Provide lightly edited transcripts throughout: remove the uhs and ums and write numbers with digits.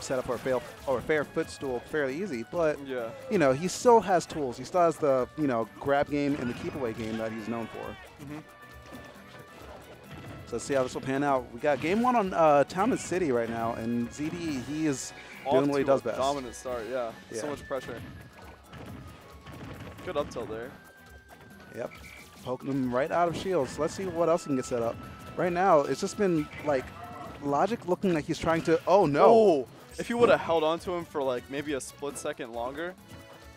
set up for a fair footstool fairly easy, but Yeah. you know, he still has tools. He still has the, you know, grab game and the keep away game that he's known for. So let's see how this will pan out. We got game one on Town and City right now, and ZD, he is doing what he does best. Dominant start, yeah. So much pressure. Good up tilt there. Yep. Poking him right out of shields. Let's see what else he can get set up. Right now, it's just been like Logic looking like he's trying to. Oh no! Oh, if he would have held on to him for like maybe a split second longer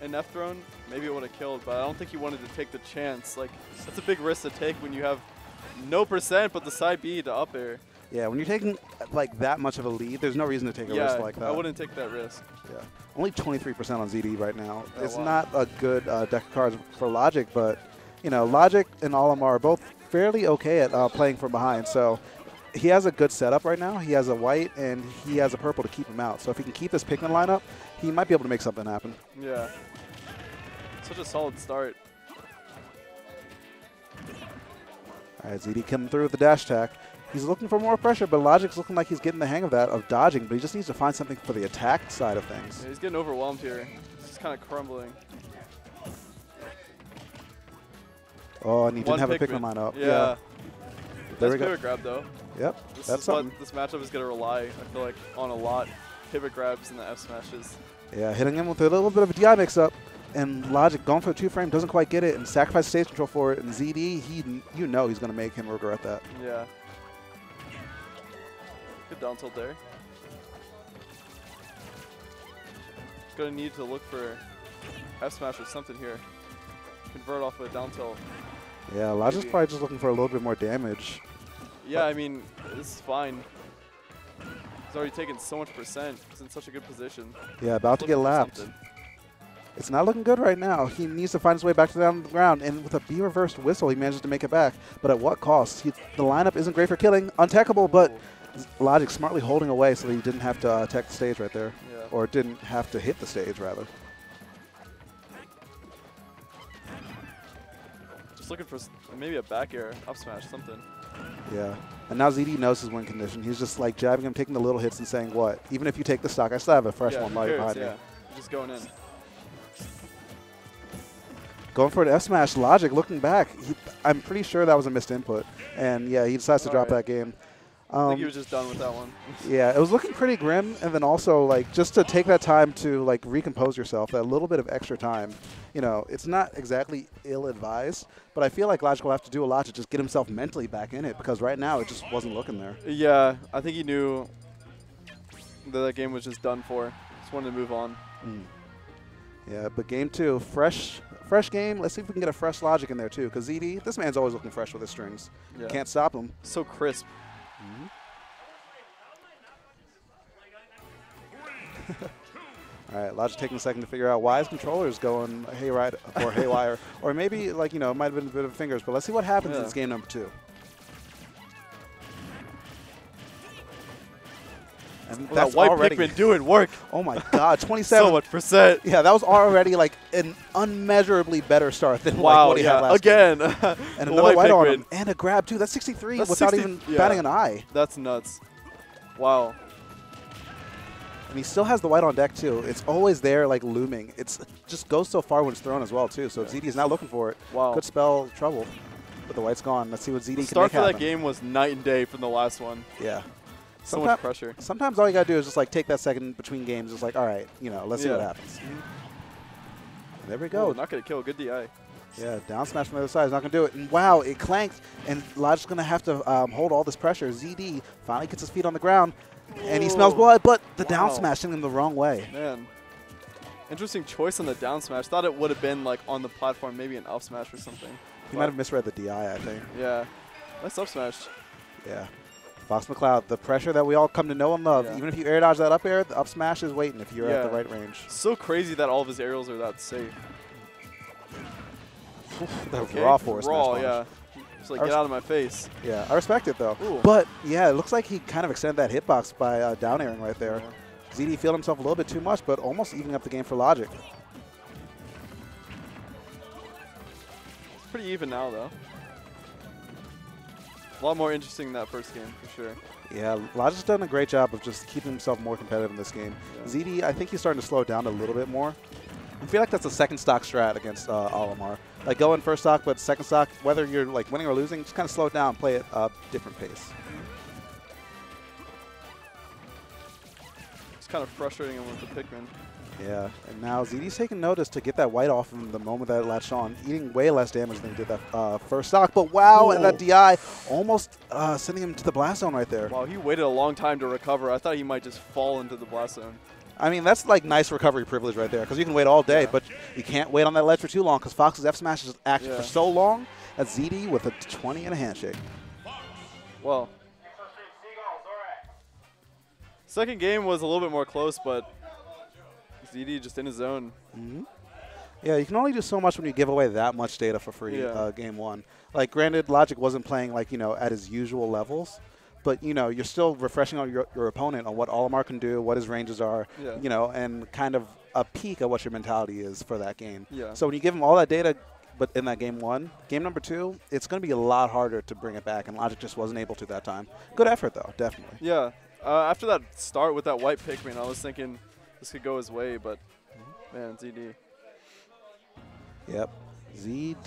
in F thrown, maybe it would have killed. But I don't think he wanted to take the chance. Like that's a big risk to take when you have no percent, but the side B to up air. Yeah, when you're taking like that much of a lead, there's no reason to take a risk like that. I wouldn't take that risk. Yeah, only 23% on ZD right now. Oh, it's wow. not a good deck of cards for Logic, but you know, Logic and Olimar are both fairly okay at playing from behind. So he has a good setup right now. He has a white and he has a purple to keep him out. So if he can keep this Pikmin lineup, he might be able to make something happen. Yeah. Such a solid start. All right, ZD coming through with the dash attack. He's looking for more pressure, but Logic's looking like he's getting the hang of that, of dodging, but he just needs to find something for the attack side of things. Yeah, he's getting overwhelmed here. He's just kind of crumbling. Oh, and he didn't have a Pikmin Pikmin lineup. Yeah. There Nice we go. pivot grab though. Yep, This that's is something. what this matchup is going to rely, I feel like, on a lot. Pivot grabs and the F smashes. Yeah, hitting him with a little bit of a DI mix-up, and Logic going for the 2-frame, doesn't quite get it, and sacrifices stage control for it, and ZD, you know he's going to make him regret that. Yeah. Good down tilt there. Going to need to look for F smash or something here. Convert off with a down tilt. Yeah, Logic's Maybe. probably just looking for a little bit more damage. Yeah, I mean, this is fine. He's already taken so much percent. He's in such a good position. Yeah, about to get Looking for lapped. something. It's not looking good right now. He needs to find his way back to down the ground, and with a B reversed whistle, he manages to make it back. But at what cost? The lineup isn't great for killing. Untechable, but Logic smartly holding away so that he didn't have to tech the stage right there. Yeah. Or didn't have to hit the stage, rather. Just looking for maybe a back air, up smash, something. Yeah. And now ZD knows his win condition. He's just like jabbing him, taking the little hits and saying, what? Even if you take the stock, I still have a fresh Yeah, one who right cares? behind Yeah, me. just going in. Going for an F smash. Logic looking back. I'm pretty sure that was a missed input. And yeah, he decides to drop that game. I think he was just done with that one. Yeah, it was looking pretty grim, and then also like just to take that time to like recompose yourself, that little bit of extra time. You know, it's not exactly ill-advised, but I feel like Logic will have to do a lot to just get himself mentally back in it, because right now it just wasn't looking there. Yeah, I think he knew that game was just done for. Just wanted to move on. Yeah, but game two, fresh game. Let's see if we can get a fresh Logic in there too, because ZD, this man's always looking fresh with his strings. Yeah. Can't stop him. So crisp. All right, Logic taking a second to figure out why his controller is going haywire, or maybe like it might have been a bit of fingers. But let's see what happens in this game number two. And That white Pikmin doing work. Oh my God, 27. So much percent. Yeah, that was already like an unmeasurably better start than like what he had last again. game. And another white on him, and a grab too. That's 63 That's without 60, even batting an eye. That's nuts. Wow. And he still has the white on deck too. It's always there, like looming. It's just goes so far when it's thrown as well too. So ZD is now looking for it. Wow. Could spell trouble, but the white's gone. Let's see what ZD can make Start for happen. that game was night and day from the last one. Yeah. So much pressure. Sometimes all you gotta do is just like take that second between games. It's like, all right, let's see what happens. There we go. Oh, not gonna kill. Good DI. Yeah, down smash from the other side is not going to do it. And wow, it clanked, and Logic's going to have to hold all this pressure. ZD finally gets his feet on the ground, and he smells blood, but the down smash him the wrong way. Man. Interesting choice on the down smash. Thought it would have been like on the platform, maybe an up smash or something. He might have misread the DI, I think. Yeah. Nice up smash. Yeah. Fox McCloud, the pressure that we all come to know and love. Yeah. Even if you air dodge that up air, the up smash is waiting if you're at the right range. So crazy that all of his aerials are that safe. That raw force. Raw, yeah. Just like, get out of my face. Yeah, I respect it, though. Ooh. But, yeah, it looks like he kind of extended that hitbox by down airing right there. Yeah. ZD fielded himself a little bit too much, but almost evening up the game for Logic. It's pretty even now, though. A lot more interesting in that first game, for sure. Yeah, Logic's done a great job of just keeping himself more competitive in this game. Yeah. ZD, I think he's starting to slow down a little bit more. I feel like that's a second stock strat against Olimar. Like, go in first stock, but second stock, whether you're like winning or losing, just kind of slow it down, play at a different pace. It's kind of frustrating him with the Pikmin. Yeah, and now ZD's taking notice to get that white off him the moment that it latched on, eating way less damage than he did that first stock. But wow, and that DI almost sending him to the blast zone right there. Wow, he waited a long time to recover. I thought he might just fall into the blast zone. I mean, that's like nice recovery privilege right there, because you can wait all day, but you can't wait on that ledge for too long, because Fox's F smash is active for so long. That's ZD with a 20 and a handshake. Well, second game was a little bit more close, but ZD just in his zone. Yeah, you can only do so much when you give away that much data for free game one. Like, granted, Logic wasn't playing, like, you know, at his usual levels, but, you know, you're still refreshing on your opponent on what Olimar can do, what his ranges are, you know, and kind of a peek at what your mentality is for that game. So when you give him all that data, but in that game one, game number two, it's going to be a lot harder to bring it back, and Logic just wasn't able to that time. Good effort, though, definitely. Yeah. After that start with that white Pikmin, I was thinking this could go his way, but, man, ZD. Yep. ZD.